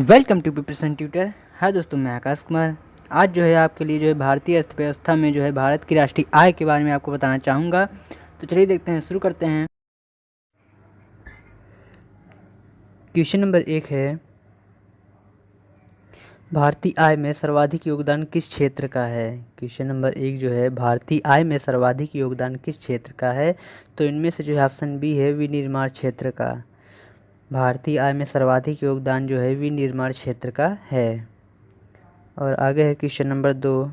Welcome to preparation tutor. हाय दोस्तों, मैं आकाश कुमार। आज जो है आपके लिए जो है भारतीय अर्थव्यवस्था में जो है भारत की राष्ट्रीय आय के बारे में आपको बताना चाहूँगा। तो चलिए देखते हैं, शुरू करते हैं। क्वेश्चन नंबर 1 है, भारतीय आय में सर्वाधिक योगदान किस क्षेत्र का है। क्वेश्चन नंबर 1 जो है, भारतीय आय में सर्वाधिक योगदान किस क्षेत्र का है। तो इनमें से जो है ऑप्शन बी है, विनिर्माण क्षेत्र का। भारतीय आय में सर्वाधिक योगदान जो है विनिर्माण क्षेत्र का है। और आगे है क्वेश्चन नंबर 2,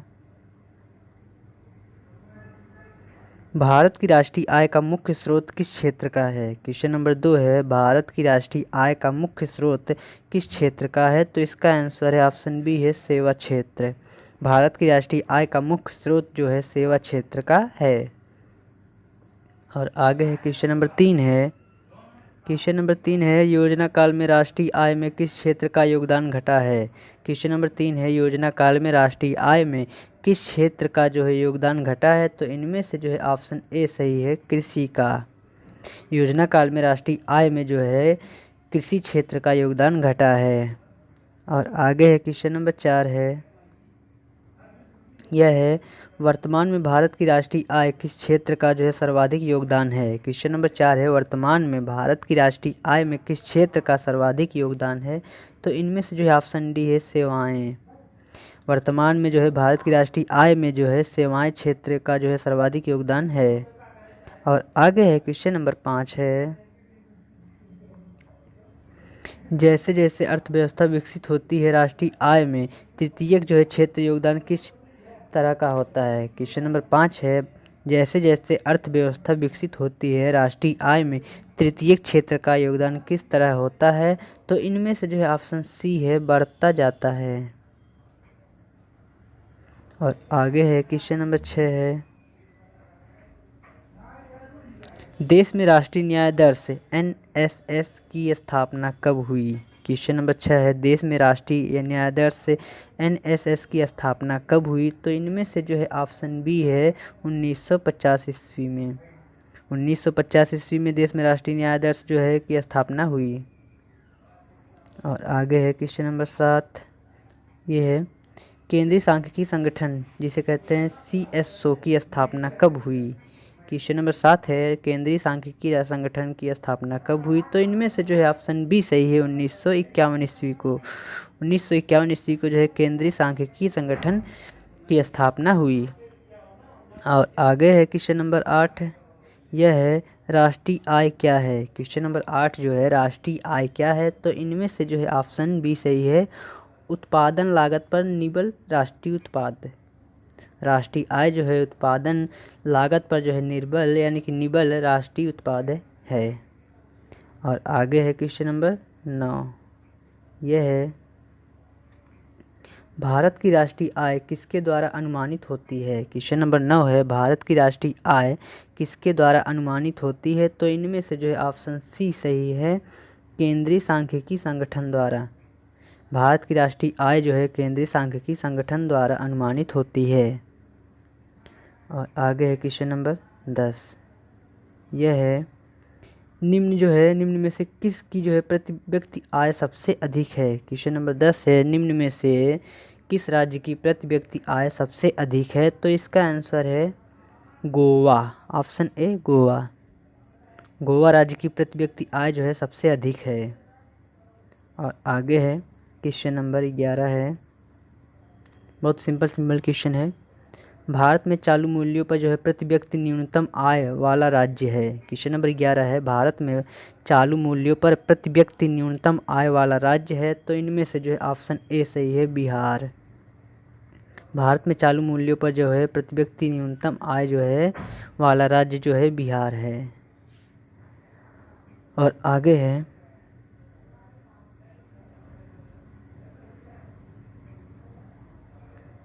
भारत की राष्ट्रीय आय का मुख्य स्रोत किस क्षेत्र का है। क्वेश्चन नंबर 2 है, भारत की राष्ट्रीय आय का मुख्य स्रोत किस क्षेत्र का है। तो इसका आंसर है ऑप्शन बी है, सेवा क्षेत्र। भारत की राष्ट्रीय आय का मुख्य स्रोत जो है सेवा क्षेत्र का है। और आगे है क्वेश्चन नंबर 3 है, क्वेश्चन नंबर 3 है, योजना काल में राष्ट्रीय आय में किस क्षेत्र का योगदान घटा है। क्वेश्चन नंबर 3 है, योजना काल में राष्ट्रीय आय में किस क्षेत्र का जो है योगदान घटा है। तो इनमें से जो है ऑप्शन ए सही है, कृषि का। योजना काल में राष्ट्रीय आय में जो है कृषि क्षेत्र का योगदान घटा है। और आगे है क्वेश्चन नंबर 4 है, यह है, वर्तमान में भारत की राष्ट्रीय आय किस क्षेत्र का जो है सर्वाधिक योगदान है। क्वेश्चन नंबर 4 है, वर्तमान में भारत की राष्ट्रीय आय में किस क्षेत्र का सर्वाधिक योगदान है। तो इनमें से जो है ऑप्शन डी है, सेवाएं। वर्तमान में जो है भारत की राष्ट्रीय आय में जो है सेवाएं क्षेत्र का जो है सर्वाधिक योगदान है। और आगे है क्वेश्चन नंबर 5 है, जैसे जैसे अर्थव्यवस्था विकसित होती है राष्ट्रीय आय में तृतीयक जो है क्षेत्र योगदान किस तरह का होता है। क्वेश्चन नंबर 5 है, जैसे जैसे अर्थव्यवस्था विकसित होती है राष्ट्रीय आय में तृतीयक क्षेत्र का योगदान किस तरह होता है। तो इनमें से जो है ऑप्शन सी है, बढ़ता जाता है। और आगे है क्वेश्चन नंबर 6 है, देश में राष्ट्रीय न्यायाधीश एनएसएस की स्थापना कब हुई। क्वेश्चन नंबर 6 है, देश में राष्ट्रीय न्यायाधीश एनएसएस की स्थापना कब हुई। तो इनमें से जो है ऑप्शन बी है, 1950 ईस्वी में। 1950 ईस्वी में देश में राष्ट्रीय न्यायाधीश जो है की स्थापना हुई। और आगे है क्वेश्चन नंबर 7, ये है, केंद्रीय सांख्यिकी संगठन जिसे कहते हैं सीएसओ की स्थापना कब हुई। क्वेश्चन नंबर 7 है, केंद्रीय सांख्यिकी संगठन की स्थापना कब हुई। तो इनमें से जो है ऑप्शन बी सही है, 1951 ईस्वी को। 1951 ईस्वी को जो है केंद्रीय सांख्यिकी संगठन की स्थापना हुई। और आगे है क्वेश्चन नंबर 8, यह है, राष्ट्रीय आय क्या है। क्वेश्चन नंबर 8 जो है, राष्ट्रीय आय क्या है। तो इनमें से जो है ऑप्शन बी सही है, उत्पादन लागत पर निबल राष्ट्रीय उत्पाद। राष्ट्रीय आय जो है उत्पादन लागत पर जो है निर्बल यानी कि निबल राष्ट्रीय उत्पाद है। और आगे है क्वेश्चन नंबर 9, यह है, भारत की राष्ट्रीय आय किसके द्वारा अनुमानित होती है। क्वेश्चन नंबर 9 है, भारत की राष्ट्रीय आय किसके द्वारा अनुमानित होती है। तो इनमें से जो है ऑप्शन सी सही है, केंद्रीय सांख्यिकी संगठन द्वारा। भारत की राष्ट्रीय आय जो है केंद्रीय सांख्यिकी संगठन द्वारा अनुमानित होती है। और आगे है क्वेश्चन नंबर 10, यह है, निम्न में से किसकी जो है प्रति व्यक्ति आय सबसे अधिक है। क्वेश्चन नंबर 10 है, निम्न में से किस राज्य की प्रति व्यक्ति आय सबसे अधिक है। तो इसका आंसर है गोवा। Option A, Goa. गोवा राज्य की प्रति व्यक्ति आय जो है सबसे अधिक है। और आगे है क्वेश्चन नंबर 11 है, बहुत सिंपल क्वेश्चन है, भारत में चालू मूल्यों पर जो है प्रति व्यक्ति न्यूनतम आय वाला राज्य है। क्वेश्चन नंबर 11 है, भारत में चालू मूल्यों पर प्रति व्यक्ति न्यूनतम आय वाला राज्य है। तो इनमें से जो है ऑप्शन ए सही है, बिहार। भारत में चालू मूल्यों पर जो है प्रति व्यक्ति न्यूनतम आय जो है वाला राज्य जो है बिहार है। और आगे है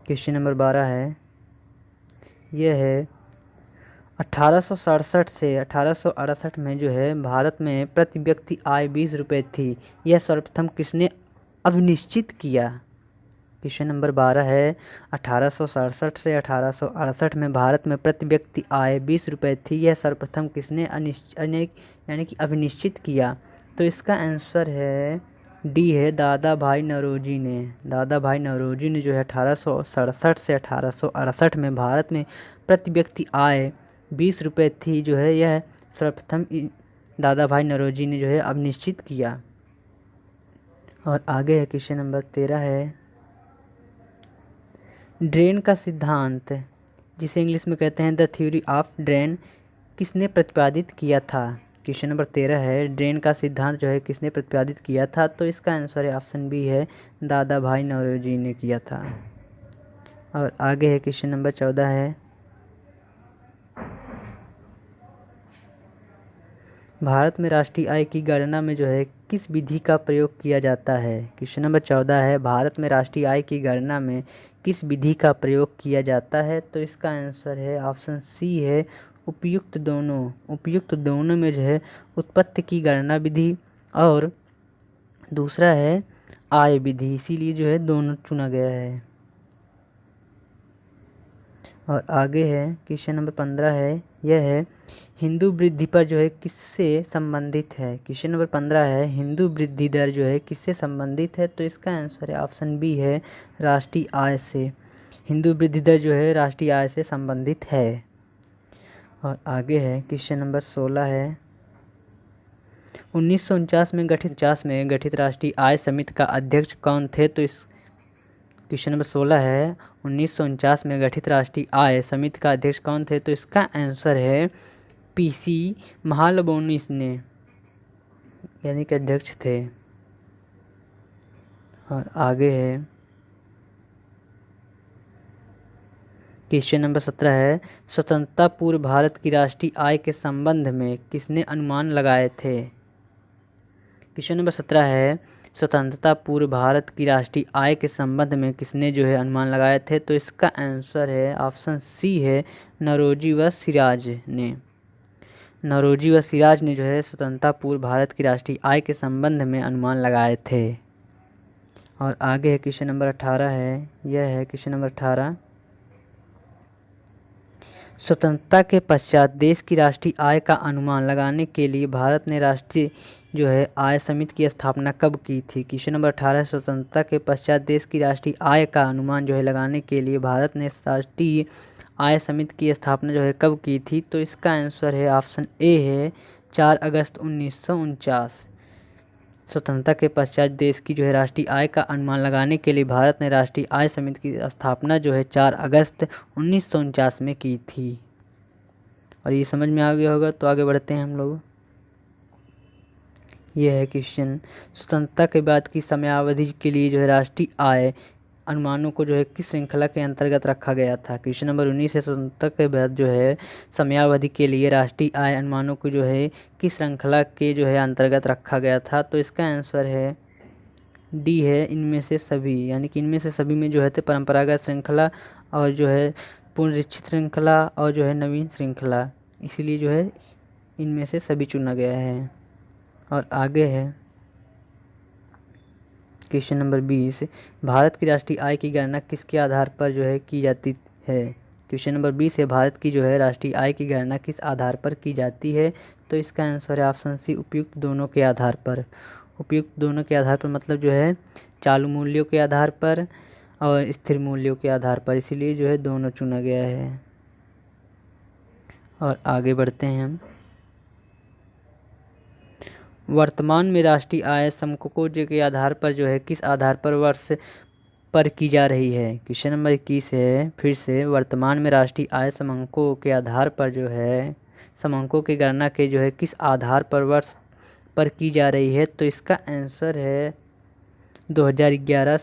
क्वेश्चन नंबर 12 है, यह है, 1867 से 1868 में जो है भारत में प्रति व्यक्ति आय 20 रुपये थी। यह सर्वप्रथम किसने अनिश्चित किया। क्वेश्चन नंबर 12 है, 1867 से 1868 में भारत में प्रति व्यक्ति आय 20 रुपये थी। यह सर्वप्रथम किसने यानी कि अनिश्चित किया। तो इसका आंसर है डी है दादा भाई नौरोजी ने। दादा भाई नौरोजी ने जो है 1867 से 1868 में भारत में प्रति व्यक्ति आय 20 रुपये थी जो है यह सर्वप्रथम दादा भाई नौरोजी ने जो है अब निश्चित किया। और आगे है क्वेश्चन नंबर 13 है ड्रेन का सिद्धांत, जिसे इंग्लिश में कहते हैं द थ्योरी ऑफ ड्रेन, किसने प्रतिपादित किया था। क्वेश्चन नंबर 13 है ड्रेन का सिद्धांत जो है किसने प्रतिपादित किया था, तो इसका आंसर है ऑप्शन बी है दादा भाई नौरोजी ने किया था। और आगे है क्वेश्चन नंबर 14 है भारत में राष्ट्रीय आय की गणना में जो है किस विधि का प्रयोग किया जाता है। क्वेश्चन नंबर 14 है भारत में राष्ट्रीय आय की गणना में किस विधि का प्रयोग किया जाता है, तो इसका आंसर है ऑप्शन सी है उपयुक्त दोनों में जो है उत्पत्ति की गणना विधि और दूसरा है आय विधि, इसीलिए जो है दोनों चुना गया है। और आगे है क्वेश्चन नंबर 15 है यह है हिंदू वृद्धि पर जो है किससे संबंधित है। क्वेश्चन नंबर 15 है हिंदू वृद्धि दर जो है किससे संबंधित है, तो इसका आंसर है ऑप्शन बी है राष्ट्रीय आय से। हिंदू वृद्धि दर जो है राष्ट्रीय आय से संबंधित है। और आगे है क्वेश्चन नंबर 16 है 1949 में गठित राष्ट्रीय आय समिति का अध्यक्ष कौन थे, तो इस क्वेश्चन नंबर 16 है 1949 में गठित राष्ट्रीय आय समिति का अध्यक्ष कौन थे, तो इसका आंसर है पीसी महालनोबिस ने, यानी कि अध्यक्ष थे। और आगे है क्वेश्चन नंबर 17 है स्वतंत्रता पूर्व भारत की राष्ट्रीय आय के संबंध में किसने अनुमान लगाए थे। क्वेश्चन नंबर 17 है स्वतंत्रता पूर्व भारत की राष्ट्रीय आय के संबंध में किसने जो है अनुमान लगाए थे, तो इसका आंसर है ऑप्शन सी है नौरोजी व सिराज ने। नौरोजी व सिराज ने जो है स्वतंत्रता पूर्व भारत की राष्ट्रीय आय के संबंध में अनुमान लगाए थे। और आगे है क्वेश्चन नंबर 18 है यह है क्वेश्चन नंबर 18 स्वतंत्रता के पश्चात देश की राष्ट्रीय आय का अनुमान लगाने के लिए भारत ने राष्ट्रीय जो है आय समिति की स्थापना कब की थी। क्वेश्चन नंबर 18 स्वतंत्रता के पश्चात देश की राष्ट्रीय आय का अनुमान जो है लगाने के लिए भारत ने राष्ट्रीय आय समिति की स्थापना जो है कब की थी, तो इसका आंसर है ऑप्शन ए है 4 अगस्त 1949। स्वतंत्रता के पश्चात देश की जो है राष्ट्रीय आय का अनुमान लगाने के लिए भारत ने राष्ट्रीय आय समिति की स्थापना जो है 4 अगस्त 1949 में की थी। और ये समझ में आ गया होगा, तो आगे बढ़ते हैं हम लोग। ये है क्वेश्चन स्वतंत्रता के बाद की समयावधि के लिए जो है राष्ट्रीय आय अनुमानों को जो है किस श्रृंखला के अंतर्गत रखा गया था। क्वेश्चन नंबर 19 है स्वतंत्रता के बाद जो है समयावधि के लिए राष्ट्रीय आय अनुमानों को जो है किस श्रृंखला के जो है अंतर्गत रखा गया था, तो इसका आंसर है डी है इनमें से सभी, यानी कि इनमें से सभी में जो है तो परंपरागत श्रृंखला और जो है पुनरीक्षित श्रृंखला और जो है नवीन श्रृंखला, इसीलिए जो है इनमें से सभी चुना गया है। और आगे है क्वेश्चन नंबर 20 भारत की राष्ट्रीय आय की गणना किसके आधार पर जो है की जाती है। क्वेश्चन नंबर 20 है भारत की जो है राष्ट्रीय आय की गणना किस आधार पर की जाती है, तो इसका आंसर है ऑप्शन सी उपयुक्त दोनों के आधार पर। उपयुक्त दोनों के आधार पर मतलब जो है चालू मूल्यों के आधार पर और स्थिर मूल्यों के आधार पर, इसीलिए जो है दोनों चुना गया है। और आगे बढ़ते हैं हम। वर्तमान में राष्ट्रीय आय समकक्ष के आधार पर जो है किस आधार पर वर्ष पर की जा रही है। क्वेश्चन नंबर 21 है फिर से वर्तमान में राष्ट्रीय आय समंकों के आधार पर जो है समंकों की गणना के जो है किस आधार पर वर्ष पर की जा रही है, तो इसका आंसर है 2011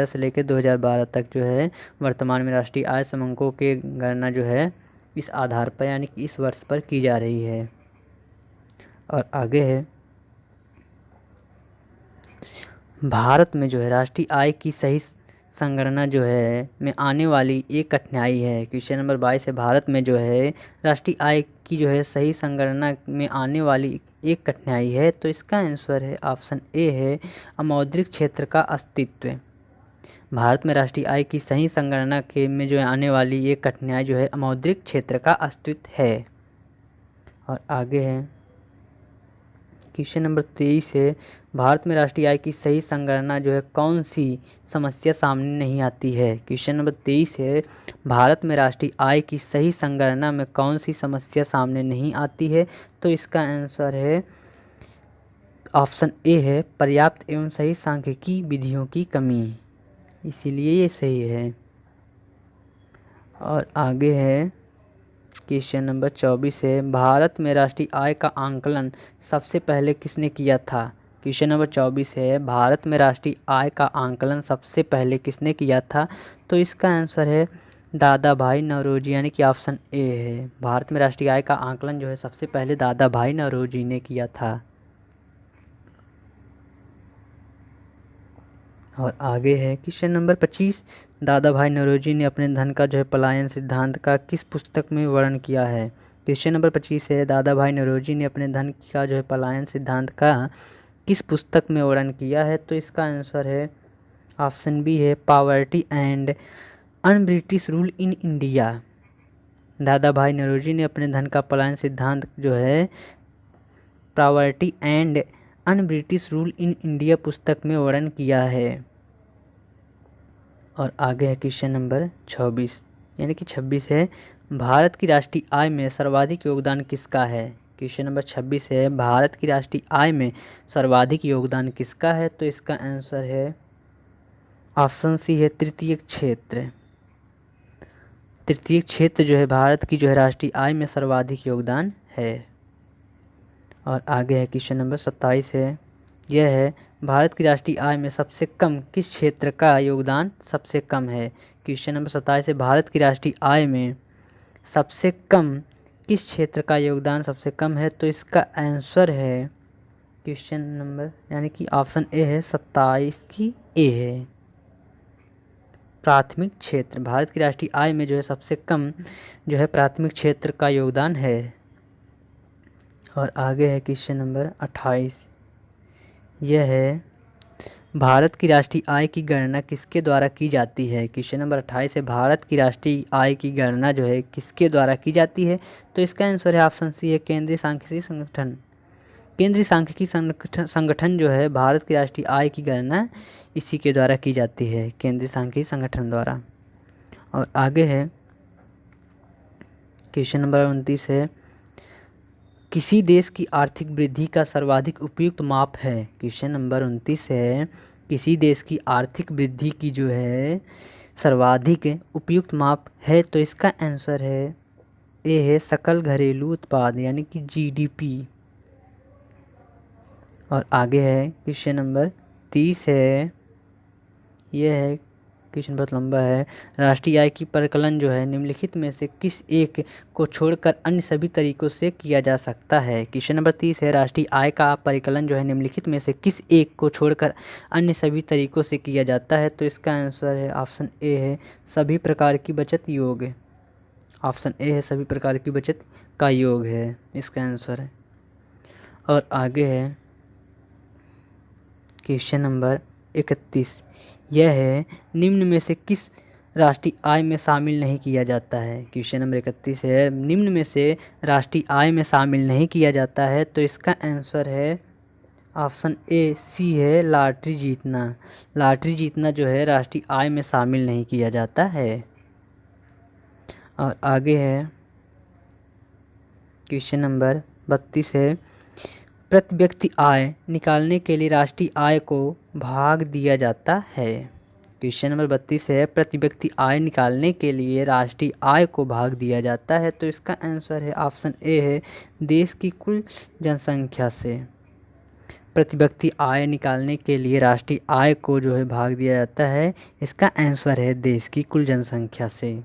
से लेकर 2012 तक जो है वर्तमान में राष्ट्रीय आय समंकों के गणना जो है इस आधार पर यानी कि इस वर्ष पर की जा रही है। और आगे है भारत में जो है राष्ट्रीय आय की सही संगणना जो है में आने वाली एक कठिनाई है। क्वेश्चन नंबर 22 है भारत में जो है राष्ट्रीय आय की जो है सही संगणना में आने वाली एक कठिनाई है, तो इसका आंसर है ऑप्शन ए है अमौद्रिक क्षेत्र का अस्तित्व। भारत में राष्ट्रीय आय की सही संगणना के में जो है आने वाली एक कठिनाई जो है अमौद्रिक क्षेत्र का अस्तित्व है। और आगे है क्वेश्चन नंबर 23 है भारत में राष्ट्रीय आय की सही संगणना जो है कौन सी समस्या सामने नहीं आती है। क्वेश्चन नंबर 23 है, भारत में राष्ट्रीय आय की सही संगणना में कौन सी समस्या सामने नहीं आती है। तो इसका आंसर है ऑप्शन ए है, पर्याप्त एवं सही सांख्यिकी विधियों की कमी, इसीलिए ये सही है। और आगे है क्वेश्चन नंबर 24 है, भारत में राष्ट्रीय आय का आंकलन सबसे पहले किसने किया था। क्वेश्चन नंबर 24 है, भारत में राष्ट्रीय आय का आंकलन सबसे पहले किसने किया था। तो इसका आंसर है दादा भाई नौरोजी, यानी कि ऑप्शन ए है। भारत में राष्ट्रीय आय का आंकलन जो है सबसे पहले दादा भाई नौरोजी ने किया था। और आगे है क्वेश्चन नंबर 25, दादा भाई नौरोजी ने अपने धन का जो है पलायन सिद्धांत का किस पुस्तक में वर्णन किया है। क्वेश्चन नंबर 25 है, दादा भाई नौरोजी ने अपने धन का जो है पलायन सिद्धांत का किस पुस्तक में वर्णन किया है। तो इसका आंसर है ऑप्शन बी है, poverty and un British rule in India. दादा भाई नौरोजी ने अपने धन का पलायन सिद्धांत जो है poverty and un British rule in India पुस्तक में वर्णन किया है। और आगे है क्वेश्चन नंबर 26, यानी कि 26 है, भारत की राष्ट्रीय आय में सर्वाधिक योगदान किसका है। क्वेश्चन नंबर 26 है, भारत की राष्ट्रीय आय में सर्वाधिक योगदान किसका है। तो इसका आंसर है ऑप्शन सी है, तृतीय क्षेत्र। तृतीय क्षेत्र जो है भारत की जो है राष्ट्रीय आय में सर्वाधिक योगदान है। और आगे है क्वेश्चन नंबर 27 है, यह है, भारत की राष्ट्रीय आय में सबसे कम किस क्षेत्र का योगदान सबसे कम है। क्वेश्चन नंबर 27 है, भारत की राष्ट्रीय आय में सबसे कम किस क्षेत्र का योगदान सबसे कम है। तो इसका आंसर है क्वेश्चन नंबर यानी कि ऑप्शन ए है, 27 की ए है, प्राथमिक क्षेत्र। भारत की राष्ट्रीय आय में जो है सबसे कम जो है प्राथमिक क्षेत्र का योगदान है। और आगे है क्वेश्चन नंबर 28, यह है, भारत की राष्ट्रीय आय की गणना किसके द्वारा की जाती है। क्वेश्चन नंबर 28 है, भारत की राष्ट्रीय आय की गणना जो है किसके द्वारा की जाती है। तो इसका आंसर है ऑप्शन सी है, केंद्रीय सांख्यिकी संगठन। केंद्रीय सांख्यिकी संगठन जो है भारत की राष्ट्रीय आय की गणना इसी के द्वारा की जाती है, केंद्रीय सांख्यिकी संगठन द्वारा। और आगे है क्वेश्चन नंबर 29 है, किसी देश की आर्थिक वृद्धि का सर्वाधिक उपयुक्त माप है। क्वेश्चन नंबर 29 है, किसी देश की आर्थिक वृद्धि की जो है सर्वाधिक उपयुक्त माप है। तो इसका आंसर है ए है, सकल घरेलू उत्पाद, यानी कि जीडीपी। और आगे है क्वेश्चन नंबर 30 है, यह है क्वेश्चन बहुत लंबा है, राष्ट्रीय आय की परिकलन जो है निम्नलिखित में से किस एक को छोड़कर अन्य सभी तरीकों से किया जा सकता है। क्वेश्चन नंबर 30 है, राष्ट्रीय आय का परिकलन जो है निम्नलिखित में से किस एक को छोड़कर अन्य सभी तरीकों से किया जाता है। तो इसका आंसर है ऑप्शन ए है, सभी प्रकार की बचत योग। ऑप्शन ए है, सभी प्रकार की बचत का योग है इसका आंसर है। और आगे है क्वेश्चन नंबर 31, यह है, निम्न में से किस राष्ट्रीय आय में शामिल नहीं किया जाता है। क्वेश्चन नंबर 31 है, निम्न में से राष्ट्रीय आय में शामिल नहीं किया जाता है। तो इसका आंसर है ऑप्शन ए सी है, लॉटरी जीतना। लॉटरी जीतना जो है राष्ट्रीय आय में शामिल नहीं किया जाता है। और आगे है क्वेश्चन नंबर 32 है, प्रति व्यक्ति आय निकालने के लिए राष्ट्रीय आय को भाग दिया जाता है। क्वेश्चन नंबर 32 है, प्रति व्यक्ति आय निकालने के लिए राष्ट्रीय आय को भाग दिया जाता है। तो इसका आंसर है ऑप्शन ए है, देश की कुल जनसंख्या से। प्रति व्यक्ति आय निकालने के लिए राष्ट्रीय आय को जो है भाग दिया जाता है, इसका आंसर है देश की कुल जनसंख्या से,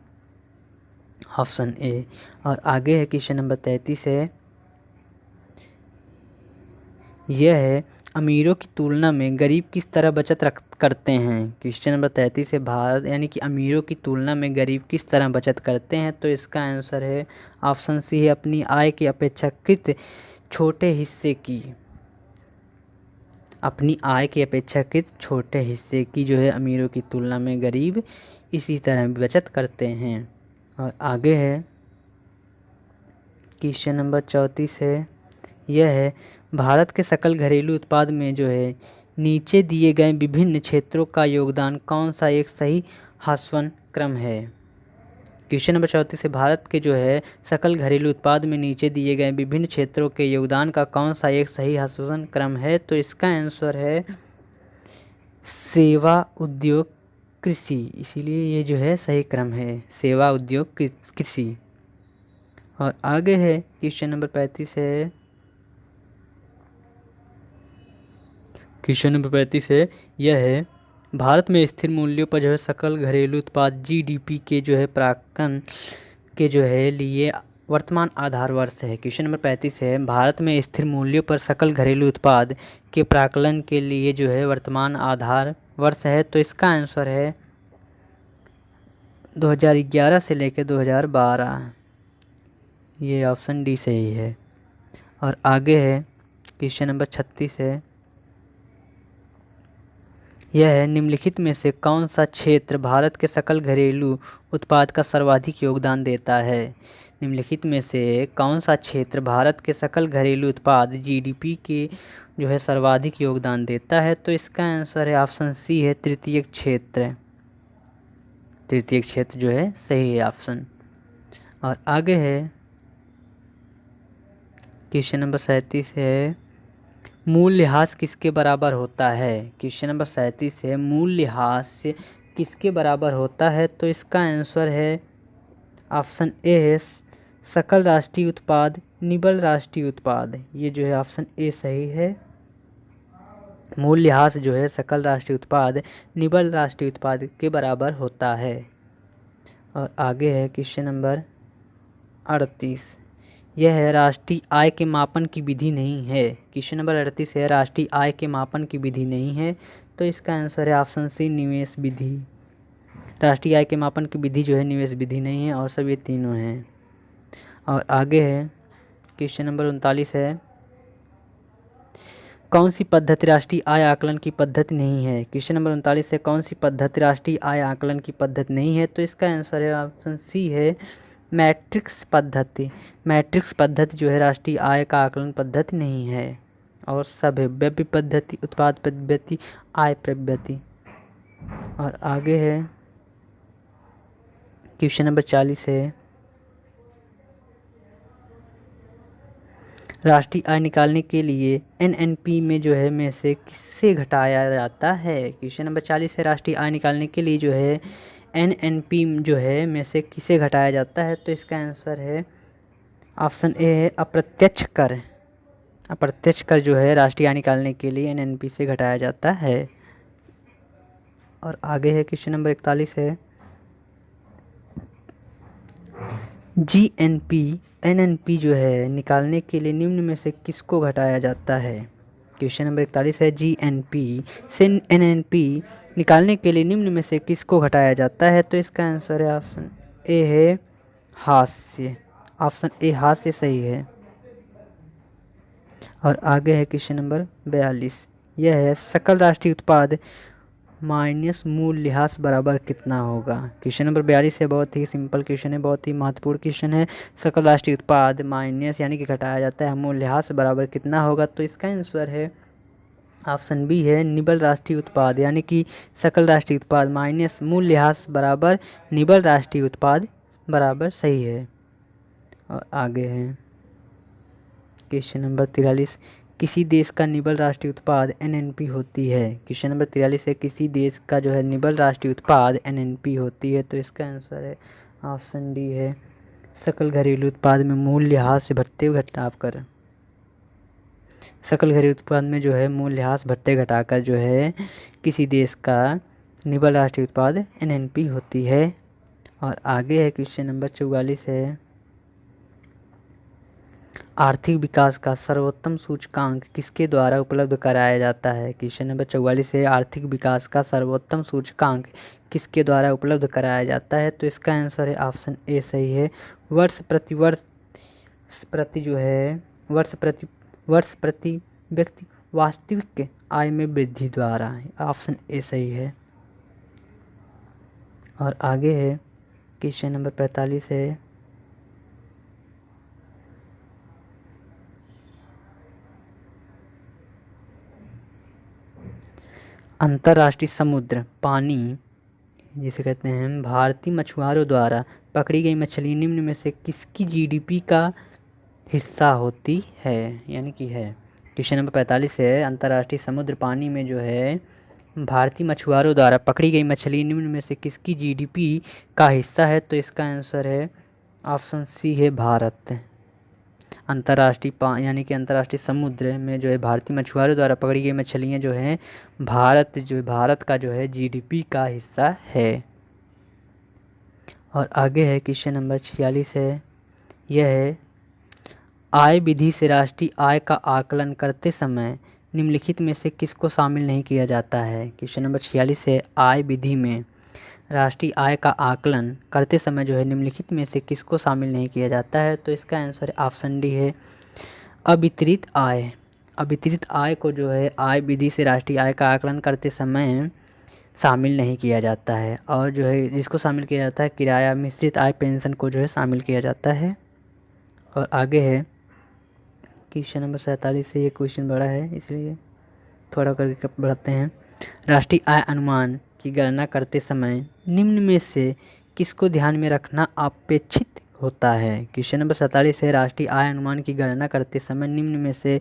ऑप्शन ए। और आगे है क्वेश्चन नंबर 33 है, यह है, अमीरों की तुलना में गरीब किस तरह बचत करते हैं। क्वेश्चन नंबर 33 है, भारत यानी कि अमीरों की तुलना में गरीब किस तरह बचत करते हैं। तो इसका आंसर है ऑप्शन सी है, अपनी आय के अपेक्षाकृत छोटे हिस्से की। अपनी आय के अपेक्षाकृत छोटे हिस्से की जो है अमीरों की तुलना में गरीब इसी तरह बचत करते हैं। और आगे है क्वेश्चन नंबर 34 है, यह है, भारत के सकल घरेलू उत्पाद में जो है नीचे दिए गए विभिन्न क्षेत्रों का योगदान कौन सा एक सही ह्रासमान क्रम है। क्वेश्चन नंबर 34 है भारत के जो है सकल घरेलू उत्पाद में नीचे दिए गए विभिन्न क्षेत्रों के योगदान का कौन सा एक सही ह्रासमान क्रम है। तो इसका आंसर है सेवा उद्योग कृषि, इसीलिए ये जो है सही क्रम है सेवा उद्योग कृषि। और आगे है क्वेश्चन नंबर 35 है, क्वेश्चन नंबर 35 है यह है भारत में स्थिर मूल्यों पर जो है सकल घरेलू उत्पाद जीडीपी के जो है प्राक्कलन के जो है लिए वर्तमान आधार वर्ष है। क्वेश्चन नंबर 35 है भारत में स्थिर मूल्यों पर सकल घरेलू उत्पाद के प्राक्कलन के लिए जो है वर्तमान आधार वर्ष है। तो इसका आंसर है 2011 से लेकर 2012, ये ऑप्शन डी सही है। और आगे है क्वेश्चन नंबर 36 है यह है निम्नलिखित में से कौन सा क्षेत्र भारत के सकल घरेलू उत्पाद का सर्वाधिक योगदान देता है। निम्नलिखित में से कौन सा क्षेत्र भारत के सकल घरेलू उत्पाद जीडीपी के जो है सर्वाधिक योगदान देता है। तो इसका आंसर है ऑप्शन सी है तृतीयक क्षेत्र, तृतीयक क्षेत्र जो है सही है ऑप्शन। और आगे है क्वेश्चन नंबर 37 है मूल्यह्रास किसके बराबर होता है। क्वेश्चन नंबर 37 है मूल्यह्रास किसके बराबर होता है। तो इसका आंसर है ऑप्शन ए है सकल राष्ट्रीय उत्पाद निबल राष्ट्रीय उत्पाद, ये जो है ऑप्शन ए सही है। मूल्यह्रास जो है सकल राष्ट्रीय उत्पाद निबल राष्ट्रीय उत्पाद के बराबर होता है। और आगे है क्वेश्चन नंबर 38 यह है राष्ट्रीय आय के मापन की विधि नहीं है। क्वेश्चन नंबर 38 है राष्ट्रीय आय के मापन की विधि नहीं है। तो इसका आंसर है ऑप्शन सी निवेश विधि, राष्ट्रीय आय के मापन की विधि जो है निवेश विधि नहीं है और सब ये तीनों हैं। और आगे है क्वेश्चन नंबर 39 है कौन सी पद्धति राष्ट्रीय आय आकलन की पद्धति नहीं है। क्वेश्चन नंबर 39 है कौन सी पद्धति राष्ट्रीय आय आकलन की पद्धति नहीं है। तो इसका आंसर है ऑप्शन सी है मैट्रिक्स पद्धति, मैट्रिक्स पद्धति जो है राष्ट्रीय आय का आकलन पद्धति नहीं है और सब है व्यय पद्धति, उत्पाद पद्धति, आय पद्धति। और आगे है क्वेश्चन नंबर 40 है राष्ट्रीय आय निकालने के लिए एनएनपी में जो है में से किससे घटाया जाता है। क्वेश्चन नंबर 40 है राष्ट्रीय आय निकालने के लिए जो है एनएनपी जो है में से किसे घटाया जाता है। तो इसका आंसर है ऑप्शन ए है अप्रत्यक्ष कर, अप्रत्यक्ष कर जो है राष्ट्रीय आय निकालने के लिए एनएनपी से घटाया जाता है। और आगे है क्वेश्चन नंबर 41 है जीएनपी एनएनपी जो है निकालने के लिए निम्न में से किसको घटाया जाता है। क्वेश्चन नंबर 41 है जीएनपी से एनएनपी निकालने के लिए निम्न में से किसको घटाया जाता है। तो इसका आंसर है ऑप्शन ए है हास्य, ऑप्शन ए हास्य सही है। और आगे है क्वेश्चन नंबर 42 यह है सकल राष्ट्रीय उत्पाद माइनस मूल्यह्रास बराबर कितना होगा। क्वेश्चन नंबर 42 है बहुत ही सिंपल क्वेश्चन है, बहुत ही महत्वपूर्ण क्वेश्चन है। सकल राष्ट्रीय उत्पाद माइनस यानी कि घटाया जाता है मूल्यह्रास बराबर कितना होगा। तो इसका आंसर है ऑप्शन बी है निबल राष्ट्रीय उत्पाद, यानी कि सकल राष्ट्रीय उत्पाद माइनस मूल्यह्रास बराबर निबल राष्ट्रीय उत्पाद बराबर सही है। और आगे है क्वेश्चन नंबर 43 किसी देश का निबल राष्ट्रीय उत्पाद एनएनपी होती है। क्वेश्चन नंबर 43 है किसी देश का जो है निबल राष्ट्रीय उत्पाद एनएनपी होती है। तो इसका आंसर है ऑप्शन डी है सकल घरेलू उत्पाद में मूल्यह्रास से भत्ते घटाकर, सकल घरेलू उत्पाद में जो है मूल्यह्रास भत्ते घटाकर जो है किसी देश का निबल राष्ट्रीय उत्पाद एनएनपी होती है। और आगे है क्वेश्चन नंबर 44 है आर्थिक विकास का सर्वोत्तम सूचकांक किसके द्वारा उपलब्ध कराया जाता है। क्वेश्चन नंबर 44 है आर्थिक विकास का सर्वोत्तम सूचकांक किसके द्वारा उपलब्ध कराया जाता है। तो इसका आंसर है ऑप्शन ए सही है वर्ष प्रति जो है वर्ष प्रति व्यक्ति वास्तविक आय में वृद्धि द्वारा, ऑप्शन ए सही है। और आगे है क्वेश्चन नंबर 45 है, अंतर्राष्ट्रीय समुद्र पानी जिसे कहते हैं, भारतीय मछुआरों द्वारा पकड़ी गई मछली निम्न में से किसकी जीडीपी का हिस्सा होती है, यानी कि है। क्वेश्चन नंबर 45 है, अंतर्राष्ट्रीय समुद्र पानी में जो है भारतीय मछुआरों द्वारा पकड़ी गई मछली निम्न में से किसकी जीडीपी का हिस्सा है, तो इसका आंसर है ऑप्शन सी है भारत। यानी कि अंतर्राष्ट्रीय समुद्र में जो है भारतीय मछुआरों द्वारा पकड़ी गई मछलियाँ जो हैं भारत का जो है जीडीपी का हिस्सा है। और आगे है क्वेश्चन नंबर 46 है, यह है आय विधि से राष्ट्रीय आय का आकलन करते समय निम्नलिखित में से किसको शामिल नहीं किया जाता है। क्वेश्चन नंबर 46 है, आय विधि में राष्ट्रीय आय का आकलन करते समय जो है निम्नलिखित में से किसको शामिल नहीं किया जाता है, तो इसका आंसर ऑप्शन डी है अवितरित आय। अवितरित आय को जो है आय विधि से राष्ट्रीय आय का आकलन करते समय शामिल नहीं किया जाता है, और जो है जिसको शामिल किया जाता है किराया, मिश्रित आय, पेंशन को जो है शामिल किया जाता है। और आगे है क्वेश्चन नंबर 47 से, ये क्वेश्चन बड़ा है इसलिए थोड़ा करके बढ़ाते हैं। राष्ट्रीय आय अनुमान की गणना करते समय निम्न में से किसको ध्यान में रखना अपेक्षित होता है। क्वेश्चन नंबर 47 है, राष्ट्रीय आय अनुमान की गणना करते समय निम्न में से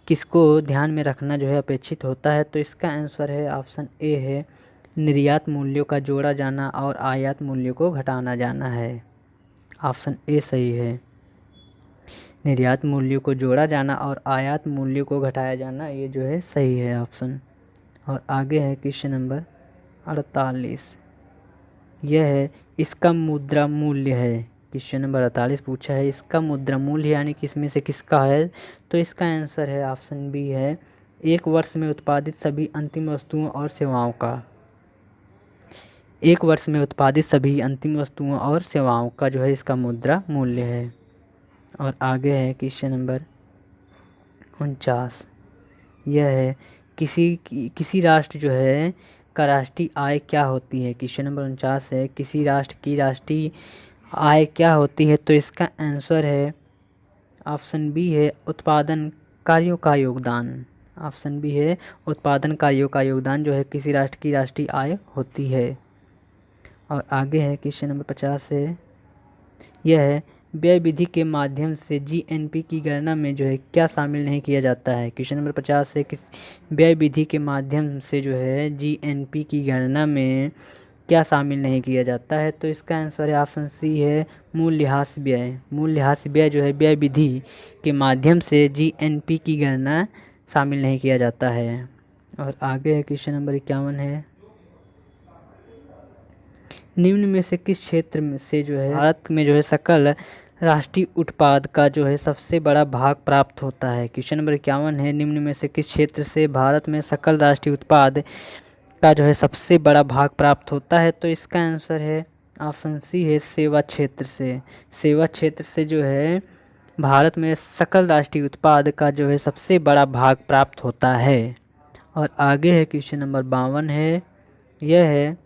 किसको ध्यान में रखना जो है अपेक्षित होता है, तो इसका आंसर है ऑप्शन ए है निर्यात मूल्यों का जोड़ा जाना और आयात मूल्यों को घटाना जाना है। ऑप्शन ए सही है, निर्यात मूल्यों को जोड़ा जाना और आयात मूल्यों को घटाया जाना, ये जो है सही है ऑप्शन। और आगे है क्वेश्चन नंबर 48, यह है इसका मुद्रा मूल्य है। क्वेश्चन नंबर 48 पूछा है इसका मुद्रा मूल्य यानी कि इसमें से किसका है, तो इसका आंसर है ऑप्शन बी है एक वर्ष में उत्पादित सभी अंतिम वस्तुओं और सेवाओं का। एक वर्ष में उत्पादित सभी अंतिम वस्तुओं और सेवाओं का जो है इसका मुद्रा मूल्य है। और आगे है क्वेश्चन नंबर 49, यह है किसी राष्ट्र जो है का राष्ट्रीय आय क्या होती है। क्वेश्चन नंबर 49 है, किसी राष्ट्र की राष्ट्रीय आय क्या होती है, तो इसका आंसर है ऑप्शन बी है उत्पादन कार्यों का योगदान। ऑप्शन बी है उत्पादन कार्यों का योगदान जो है किसी राष्ट्र की राष्ट्रीय आय होती है। और आगे है क्वेश्चन नंबर 50 है, यह है व्यय विधि के माध्यम से जीएनपी की गणना में जो है क्या शामिल नहीं किया जाता है। क्वेश्चन नंबर 50 है कि व्यय विधि के माध्यम से जो है जीएनपी की गणना में क्या शामिल नहीं किया जाता है, तो इसका आंसर है ऑप्शन सी है मूल्यह्रास व्यय। मूल्यह्रास व्यय जो है व्यय विधि के माध्यम से जीएनपी की गणना शामिल नहीं किया जाता है। और आगे है क्वेश्चन नंबर 51 है, निम्न में से किस क्षेत्र में से जो है भारत में जो है सकल राष्ट्रीय उत्पाद का जो है सबसे बड़ा भाग प्राप्त होता है। क्वेश्चन नंबर 51 है, निम्न में से किस क्षेत्र से भारत में सकल राष्ट्रीय उत्पाद का जो है सबसे बड़ा भाग प्राप्त होता है, तो इसका आंसर है ऑप्शन सी है सेवा क्षेत्र से। सेवा क्षेत्र से जो है भारत में सकल राष्ट्रीय उत्पाद का जो है सबसे बड़ा भाग प्राप्त होता है। और आगे है क्वेश्चन नंबर 52 है, यह है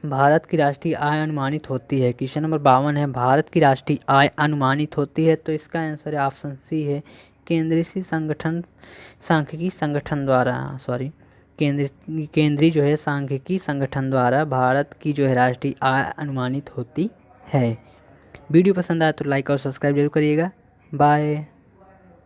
भारत की राष्ट्रीय आय अनुमानित होती है। क्वेश्चन नंबर 52 है, भारत की राष्ट्रीय आय अनुमानित होती है, तो इसका आंसर है ऑप्शन सी है केंद्रीय जो है सांख्यिकी संगठन द्वारा भारत की जो है राष्ट्रीय आय अनुमानित होती है। वीडियो पसंद आया तो लाइक और सब्सक्राइब जरूर करिएगा। बाय।